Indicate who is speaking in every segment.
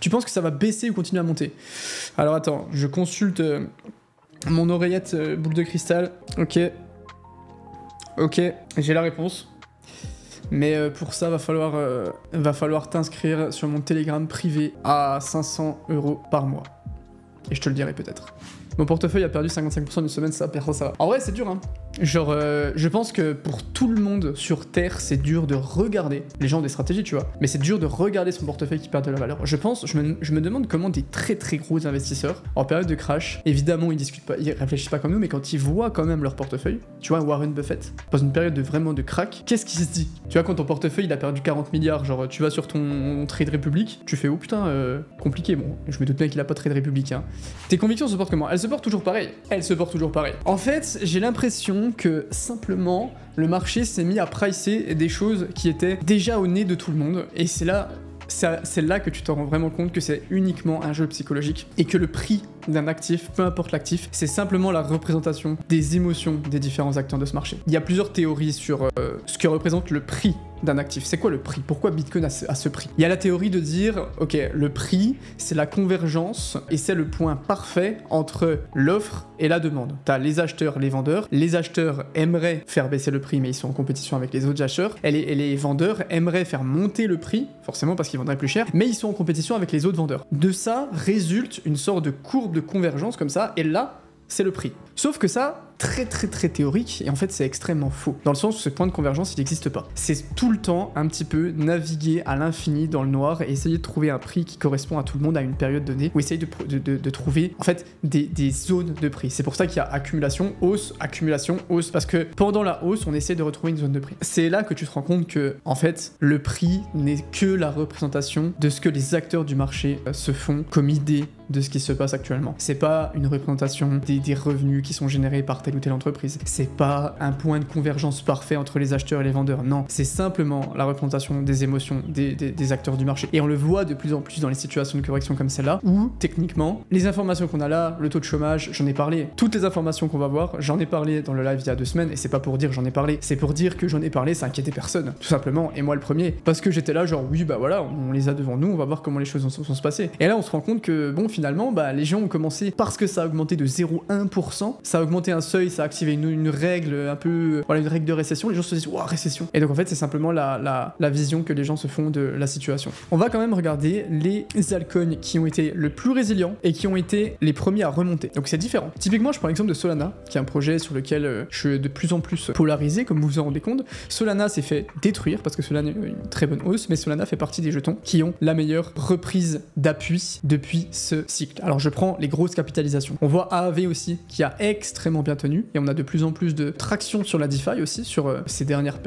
Speaker 1: Tu penses que ça va baisser ou continuer à monter? Alors attends, je consulte mon oreillette boule de cristal. Ok. Ok, j'ai la réponse. Mais pour ça, va falloir t'inscrire sur mon Telegram privé à 500 € par mois. Et je te le dirai peut-être. Mon portefeuille a perdu 55% d'une semaine, ça va. En vrai, c'est dur, hein. Genre, je pense que pour tout le monde sur Terre, c'est dur de regarder. Les gens ont des stratégies, tu vois. Mais c'est dur de regarder son portefeuille qui perd de la valeur. Je me demande comment des très très gros investisseurs, en période de crash, évidemment, ils discutent pas, ils réfléchissent pas comme nous, mais quand ils voient quand même leur portefeuille, tu vois, Warren Buffett, dans une période de vraiment de crack, qu'est-ce qu'il se dit? Tu vois, quand ton portefeuille, il a perdu 40 milliards, genre, tu vas sur ton Trade Republic, tu fais, oh putain, compliqué. Bon, je me doute bien qu'il a pas Trade Republic, hein. Tes convictions se portent comment? Elles se portent toujours pareil. En fait, j'ai l'impression que simplement le marché s'est mis à pricer des choses qui étaient déjà au nez de tout le monde, et c'est là que tu te rends vraiment compte que c'est uniquement un jeu psychologique et que le prix d'un actif, peu importe l'actif, c'est simplement la représentation des émotions des différents acteurs de ce marché. Il y a plusieurs théories sur ce que représente le prix d'un actif. C'est quoi le prix? Pourquoi Bitcoin a ce prix? Il y a la théorie de dire, ok, le prix, c'est la convergence et c'est le point parfait entre l'offre et la demande. T'as les acheteurs, les vendeurs. Les acheteurs aimeraient faire baisser le prix, mais ils sont en compétition avec les autres acheteurs. Et les vendeurs aimeraient faire monter le prix, forcément parce qu'ils vendraient plus cher, mais ils sont en compétition avec les autres vendeurs. De ça résulte une sorte de courbe de convergence comme ça, et là, c'est le prix. Sauf que ça, très théorique, et en fait c'est extrêmement faux, dans le sens où ce point de convergence il n'existe pas. C'est tout le temps un petit peu naviguer à l'infini dans le noir et essayer de trouver un prix qui correspond à tout le monde à une période donnée, ou essayer de trouver en fait des zones de prix. C'est pour ça qu'il y a accumulation, hausse, parce que pendant la hausse on essaie de retrouver une zone de prix. C'est là que tu te rends compte que en fait le prix n'est que la représentation de ce que les acteurs du marché se font comme idée de ce qui se passe actuellement. C'est pas une représentation des revenus qui sont générés par telle ou telle entreprise. C'est pas un point de convergence parfait entre les acheteurs et les vendeurs. Non, c'est simplement la représentation des émotions des acteurs du marché. Et on le voit de plus en plus dans les situations de correction comme celle-là, où techniquement, les informations qu'on a là, le taux de chômage, j'en ai parlé. Toutes les informations qu'on va voir, j'en ai parlé dans le live il y a 2 semaines, et c'est pas pour dire j'en ai parlé, c'est pour dire que j'en ai parlé, ça inquiétait personne, tout simplement, et moi le premier. Parce que j'étais là genre, oui bah voilà, on les a devant nous, on va voir comment les choses vont se passer. Et là on se rend compte que bon, finalement, bah les gens ont commencé, parce que ça a augmenté de 0,1%, ça a augmenté un seuil, ça a activé une règle un peu, voilà, une règle de récession, les gens se disent, ouah, récession. Et donc en fait, c'est simplement la vision que les gens se font de la situation. On va quand même regarder les altcoins qui ont été le plus résilients et qui ont été les premiers à remonter. Donc c'est différent. Typiquement, je prends l'exemple de Solana, qui est un projet sur lequel je suis de plus en plus polarisé, comme vous vous en rendez compte. Solana s'est fait détruire, parce que Solana a eu une très bonne hausse, mais Solana fait partie des jetons qui ont la meilleure reprise d'appui depuis ce cycle. Alors je prends les grosses capitalisations. On voit AAV aussi, qui a extrêmement bien tenu, et on a de plus en plus de traction sur la DeFi aussi, sur ces dernières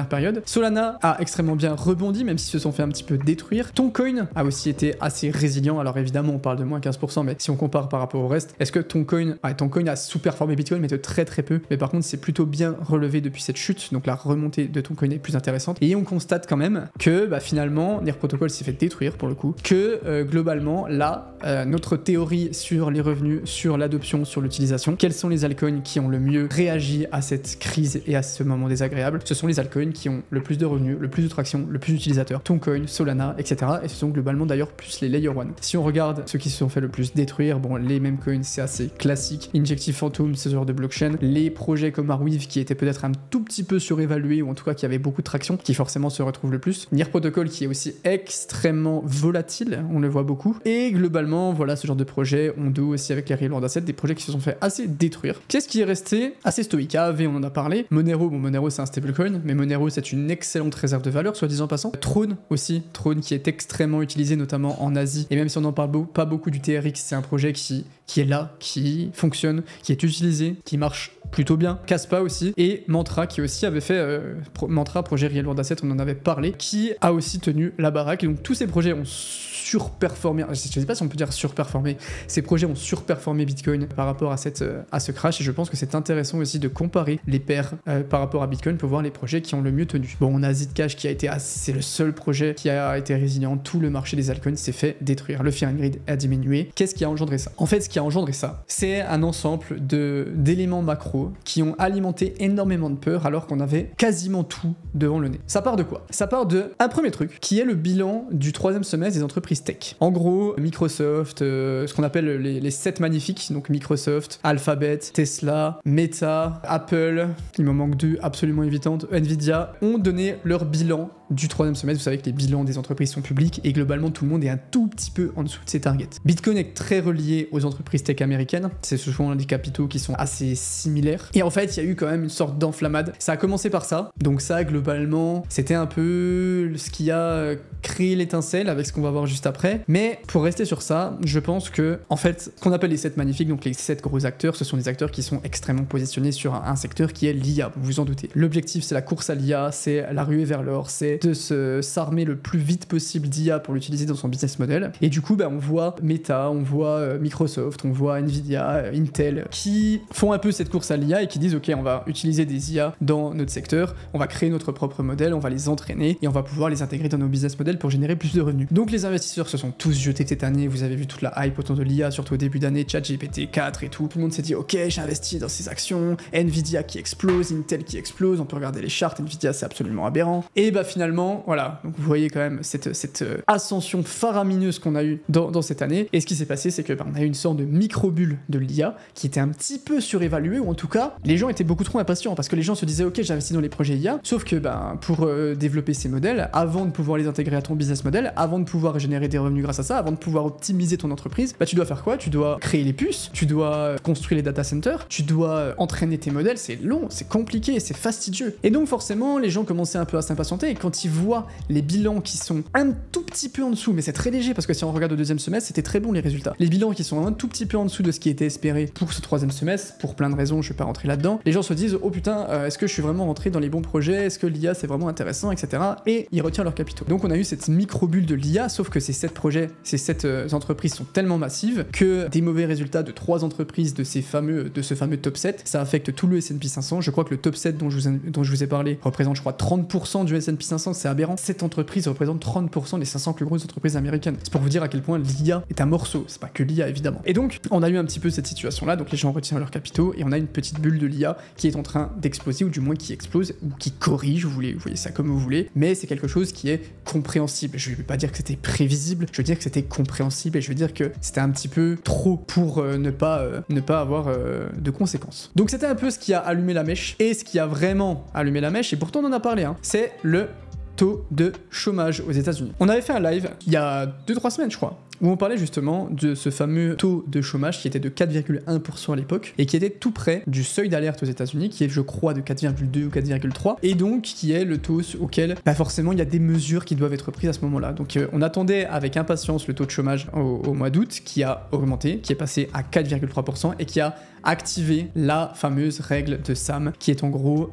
Speaker 1: périodes. Solana a extrêmement bien rebondi, même s'ils se sont fait un petit peu détruire. Toncoin a aussi été assez résilient, alors évidemment on parle de moins 15%, mais si on compare par rapport au reste, est-ce que Toncoin a sous-performé Bitcoin, mais de très peu, mais par contre c'est plutôt bien relevé depuis cette chute, donc la remontée de Toncoin est plus intéressante, et on constate quand même que bah, finalement, NEAR Protocol s'est fait détruire pour le coup, que globalement là, notre théorie sur les revenus, sur l'adoption, sur l'utilisation, quels sont les altcoins qui ont le mieux réagi à cette crise et à ce moment désagréable? Ce sont les altcoins qui ont le plus de revenus, le plus de traction, le plus d'utilisateurs, Toncoin, Solana, etc. Et ce sont globalement d'ailleurs plus les Layer 1. Si on regarde ceux qui se sont fait le plus détruire, bon, les mêmes coins, c'est assez classique, Injective Phantom, ce genre de blockchain, les projets comme Arweave qui étaient peut-être un tout petit peu surévalués, ou en tout cas qui avaient beaucoup de traction, qui forcément se retrouvent le plus, NEAR Protocol qui est aussi extrêmement volatile, on le voit beaucoup, et globalement, voilà, ce genre de projet, Ondo aussi avec les Real World Assets, des projets qui se sont fait assez détruire. Qu'est-ce qui est resté assez stoïque? AAV, on en a parlé. Monero, bon, Monero c'est un stablecoin, mais Monero c'est une excellente réserve de valeur, soit disant passant. Throne aussi, Throne qui est extrêmement utilisé notamment en Asie, et même si on n'en parle pas beaucoup du TRX, c'est un projet qui est là, qui fonctionne, qui est utilisé, qui marche plutôt bien. Caspa aussi, et Mantra qui aussi avait fait Mantra, projet Real World Asset, on en avait parlé, qui a aussi tenu la baraque. Et donc tous ces projets ont surperformé, je sais pas si on peut dire surperformé, ces projets ont surperformé Bitcoin par rapport à ce crash, et je pense que c'est intéressant aussi de comparer les paires par rapport à Bitcoin pour voir les projets qui ont le mieux tenu. Bon, on a Zcash qui a été c'est le seul projet qui a été résilient, tout le marché des altcoins s'est fait détruire, le Fear and Greed a diminué. Qu'est-ce qui a engendré ça? En fait, ce qui a engendré ça, c'est un ensemble d'éléments macro qui ont alimenté énormément de peur alors qu'on avait quasiment tout devant le nez. Ça part de quoi? Ça part de un premier truc qui est le bilan du 3e semestre des entreprises entreprises tech. En gros, Microsoft, ce qu'on appelle les 7 magnifiques, donc Microsoft, Alphabet, Tesla, Meta, Apple, il m'en manque 2 absolument évidentes, Nvidia, ont donné leur bilan du 3e semestre. Vous savez que les bilans des entreprises sont publics et globalement tout le monde est un tout petit peu en dessous de ses targets. Bitcoin est très relié aux entreprises tech américaines, c'est souvent des capitaux qui sont assez similaires. Et en fait, il y a eu quand même une sorte d'enflammade. Ça a commencé par ça, donc ça globalement, c'était un peu ce qui a créé l'étincelle avec ce qu'on va voir juste après. Mais pour rester sur ça, je pense que en fait, ce qu'on appelle les 7 magnifiques, donc les 7 gros acteurs, ce sont des acteurs qui sont extrêmement positionnés sur un secteur qui est l'IA, vous vous en doutez. L'objectif, c'est la course à l'IA, c'est la ruée vers l'or, c'est de s'armer le plus vite possible d'IA pour l'utiliser dans son business model. Et du coup, on voit Meta, on voit Microsoft, on voit Nvidia, Intel, qui font un peu cette course à l'IA et qui disent ok, on va utiliser des IA dans notre secteur, on va créer notre propre modèle, on va les entraîner et on va pouvoir les intégrer dans nos business models pour générer plus de revenus. Donc les investisseurs se sont tous jetés cette année, vous avez vu toute la hype autour de l'IA, surtout au début d'année, ChatGPT 4 et tout. Tout le monde s'est dit ok, j'ai investi dans ces actions, Nvidia qui explose, Intel qui explose, on peut regarder les charts, Nvidia c'est absolument aberrant. Et finalement, voilà, donc vous voyez quand même cette ascension faramineuse qu'on a eue dans cette année. Et ce qui s'est passé, c'est que on a eu une sorte de micro-bulle de l'IA qui était un petit peu surévaluée, ou en tout cas, les gens étaient beaucoup trop impatients parce que les gens se disaient ok, j'investis dans les projets IA, sauf que pour développer ces modèles, avant de pouvoir les intégrer à ton business model, avant de pouvoir générer des revenus grâce à ça, avant de pouvoir optimiser ton entreprise, tu dois faire quoi? Tu dois créer les puces, tu dois construire les data centers, tu dois entraîner tes modèles, c'est long, c'est compliqué, c'est fastidieux. Et donc forcément, les gens commençaient un peu à s'impatienter et quand ils voient les bilans qui sont un tout petit peu en dessous, mais c'est très léger parce que si on regarde au 2e semestre, c'était très bon les résultats. Les bilans qui sont un tout petit peu en dessous de ce qui était espéré pour ce 3e semestre, pour plein de raisons, je vais pas rentrer là-dedans, les gens se disent oh putain, est-ce que je suis vraiment rentré dans les bons projets, est-ce que l'IA c'est vraiment intéressant, etc. Et ils retirent leurs capitaux. Donc on a eu cette micro-bulle de l'IA, sauf que ces 7 projets, ces 7 entreprises sont tellement massives que des mauvais résultats de 3 entreprises de ce fameux top 7, ça affecte tout le S&P 500. Je crois que le top 7 dont je vous ai parlé représente je crois 30% du S&P 500, c'est aberrant. Cette entreprise représente 30% des 500 plus grosses entreprises américaines. C'est pour vous dire à quel point l'IA est un morceau, c'est pas que l'IA évidemment. Et donc on a eu un petit peu cette situation là, donc les gens retirent leurs capitaux et on a une petite bulle de l'IA qui est en train d'exploser, ou du moins qui explose, ou qui corrige, vous voyez ça comme vous voulez, mais c'est quelque chose qui est compréhensible. Je vais pas dire que c'était prévisible, je veux dire que c'était compréhensible et je veux dire que c'était un petit peu trop pour ne pas avoir de conséquences. Donc c'était un peu ce qui a allumé la mèche, et ce qui a vraiment allumé la mèche, et pourtant on en a parlé, c'est le taux de chômage aux États-Unis. On avait fait un live il y a 2-3 semaines je crois, où on parlait justement de ce fameux taux de chômage qui était de 4,1% à l'époque et qui était tout près du seuil d'alerte aux États-Unis qui est je crois de 4,2 ou 4,3 et donc qui est le taux auquel forcément il y a des mesures qui doivent être prises à ce moment-là. Donc on attendait avec impatience le taux de chômage au mois d'août qui a augmenté, qui est passé à 4,3% et qui a activé la fameuse règle de Sam qui est en gros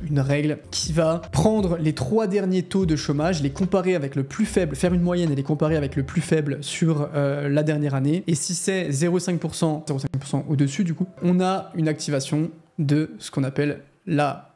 Speaker 1: une règle qui va prendre les 3 derniers taux de chômage, les comparer avec le plus faible, faire une moyenne et les comparer avec le plus faible sur la dernière année, et si c'est 0,5% au-dessus du coup, on a une activation de ce qu'on appelle la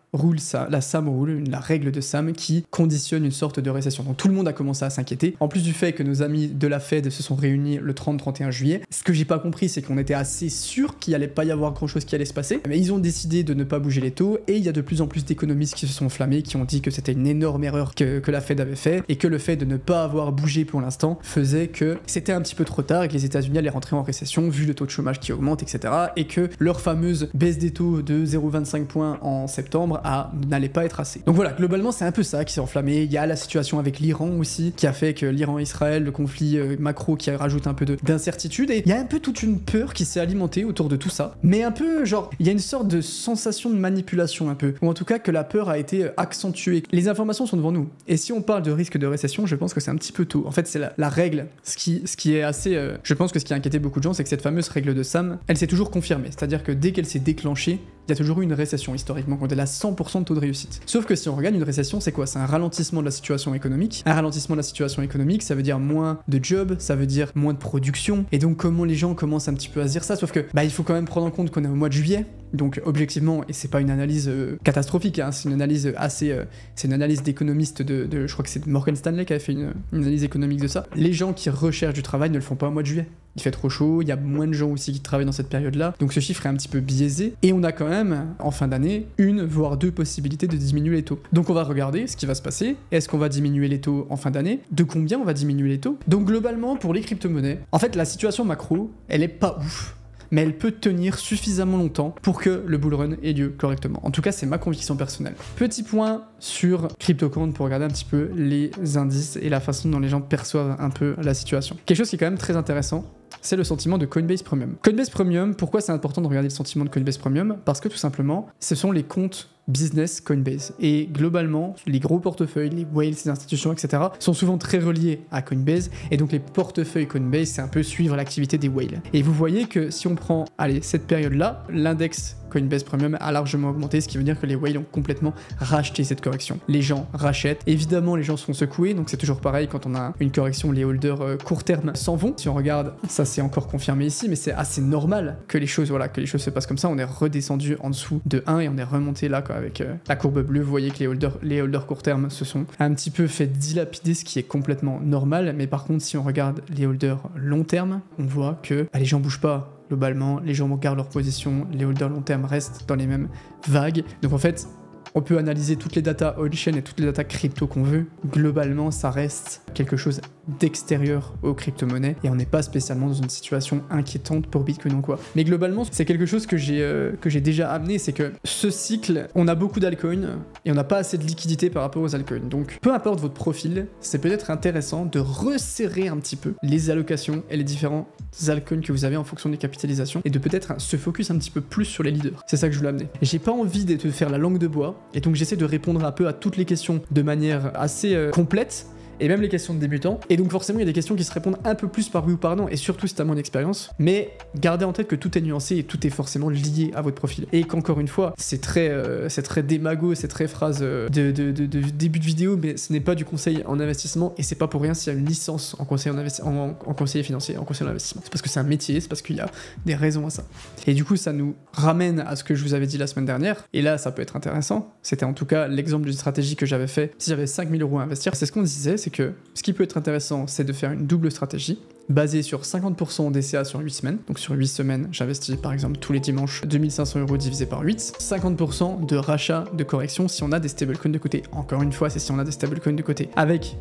Speaker 1: Sam Rule, la règle de Sam qui conditionne une sorte de récession. Donc tout le monde a commencé à s'inquiéter. En plus du fait que nos amis de la Fed se sont réunis le 30-31 juillet, ce que j'ai pas compris, c'est qu'on était assez sûr qu'il allait pas y avoir grand chose qui allait se passer, mais ils ont décidé de ne pas bouger les taux, et il y a de plus en plus d'économistes qui se sont enflammés, qui ont dit que c'était une énorme erreur que la Fed avait fait, et que le fait de ne pas avoir bougé pour l'instant faisait que c'était un petit peu trop tard et que les États-Unis allaient rentrer en récession vu le taux de chômage qui augmente, etc. Et que leur fameuse baisse des taux de 0,25 points en septembre n'allait pas être assez. Donc voilà, globalement c'est un peu ça qui s'est enflammé. Il y a la situation avec l'Iran aussi, qui a fait que l'Iran-Israël, le conflit macro qui rajoute un peu d'incertitude, et il y a un peu toute une peur qui s'est alimentée autour de tout ça, mais un peu genre, il y a une sorte de sensation de manipulation un peu, ou en tout cas que la peur a été accentuée. Les informations sont devant nous, et si on parle de risque de récession, je pense que c'est un petit peu tôt. En fait c'est la règle, ce qui est assez... je pense que ce qui a inquiété beaucoup de gens, c'est que cette fameuse règle de Sam, elle s'est toujours confirmée, c'est-à-dire que dès qu'elle s'est déclenchée, il y a toujours eu une récession historiquement, quand elle a 100% de taux de réussite. Sauf que si on regarde une récession, c'est quoi? C'est un ralentissement de la situation économique. Un ralentissement de la situation économique, ça veut dire moins de jobs, ça veut dire moins de production. Et donc comment les gens commencent un petit peu à se dire ça? Sauf que il faut quand même prendre en compte qu'on est au mois de juillet. Donc objectivement, et c'est pas une analyse catastrophique, c'est une analyse assez... c'est une analyse d'économiste je crois que c'est Morgan Stanley qui avait fait une analyse économique de ça. Les gens qui recherchent du travail ne le font pas au mois de juillet. il fait trop chaud, il y a moins de gens aussi qui travaillent dans cette période-là, donc ce chiffre est un petit peu biaisé, et on a quand même, en fin d'année, une voire deux possibilités de diminuer les taux. Donc on va regarder ce qui va se passer, est-ce qu'on va diminuer les taux en fin d'année, de combien on va diminuer les taux. Donc globalement, pour les crypto-monnaies, en fait la situation macro, elle est pas ouf, mais elle peut tenir suffisamment longtemps pour que le bull run ait lieu correctement. En tout cas, c'est ma conviction personnelle. Petit point sur CryptoQuant pour regarder un petit peu les indices et la façon dont les gens perçoivent un peu la situation. Quelque chose qui est quand même très intéressant, c'est le sentiment de Coinbase Premium. Coinbase Premium, pourquoi c'est important de regarder le sentiment de Coinbase Premium? Parce que tout simplement, ce sont les comptes business Coinbase. Et globalement, les gros portefeuilles, les whales, les institutions, etc., sont souvent très reliés à Coinbase. Et donc les portefeuilles Coinbase, c'est un peu suivre l'activité des whales. Et vous voyez que si on prend, allez, cette période-là, l'index Coinbase Premium a largement augmenté, ce qui veut dire que les whales ont complètement racheté cette correction. Les gens rachètent. Évidemment, les gens se font secouer, donc c'est toujours pareil, quand on a une correction, les holders court terme s'en vont. Si on regarde, ça c'est encore confirmé ici, mais c'est assez normal que les choses, voilà, que les choses se passent comme ça. On est redescendu en dessous de 1 et on est remonté là, quoi, avec la courbe bleue. Vous voyez que les holders court terme se sont un petit peu fait dilapider, ce qui est complètement normal. Mais par contre, si on regarde les holders long terme, on voit que les gens bougent pas. Globalement, les gens gardent leur position, les holders long terme restent dans les mêmes vagues. Donc en fait, on peut analyser toutes les datas on-chain et toutes les datas crypto qu'on veut. Globalement, ça reste quelque chose d'extérieur aux crypto-monnaies et on n'est pas spécialement dans une situation inquiétante pour Bitcoin ou quoi. Mais globalement, c'est quelque chose que j'ai déjà amené, c'est que ce cycle, on a beaucoup d'altcoins et on n'a pas assez de liquidité par rapport aux altcoins. Donc, peu importe votre profil, c'est peut-être intéressant de resserrer un petit peu les allocations et les différents altcoins que vous avez en fonction des capitalisations et de peut-être se focus un petit peu plus sur les leaders. C'est ça que je voulais amener. J'ai pas envie de te faire la langue de bois et donc j'essaie de répondre un peu à toutes les questions de manière assez complète. Et même les questions de débutants. Et donc forcément, il y a des questions qui se répondent un peu plus par oui ou par non, et surtout si t'as moins d'expérience. Mais gardez en tête que tout est nuancé et tout est forcément lié à votre profil. Et qu'encore une fois, c'est très démago, c'est très phrase de début de vidéo, mais ce n'est pas du conseil en investissement, et c'est pas pour rien s'il y a une licence en conseiller en conseiller financier, en conseiller en investissement. C'est parce que c'est un métier, c'est parce qu'il y a des raisons à ça. Et du coup, ça nous ramène à ce que je vous avais dit la semaine dernière, et là, ça peut être intéressant. C'était en tout cas l'exemple d'une stratégie que j'avais fait si j'avais 5 000 € à investir. C'est ce qu'on disait, c'est que ce qui peut être intéressant, c'est de faire une double stratégie basée sur 50% en DCA sur 8 semaines. Donc sur 8 semaines, j'investis par exemple tous les dimanches 2500 € divisé par 8. 50% de rachat de correction si on a des stablecoins de côté. Encore une fois, c'est si on a des stablecoins de côté. Avec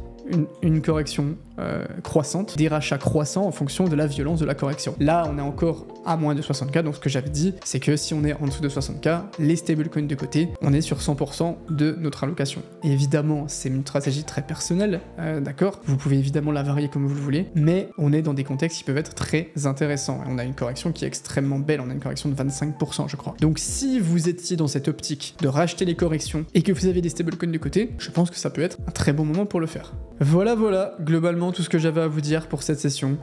Speaker 1: une correction croissante, des rachats croissants en fonction de la violence de la correction. Là, on est encore à moins de 60K, donc ce que j'avais dit, c'est que si on est en dessous de 60K, les stablecoins de côté, on est sur 100% de notre allocation. Et évidemment, c'est une stratégie très personnelle, d'accord? Vous pouvez évidemment la varier comme vous le voulez, mais on est dans des contextes qui peuvent être très intéressants. Et on a une correction qui est extrêmement belle, on a une correction de 25%, je crois. Donc si vous étiez dans cette optique de racheter les corrections et que vous avez des stablecoins de côté, je pense que ça peut être un très bon moment pour le faire. Voilà, globalement tout ce que j'avais à vous dire pour cette session.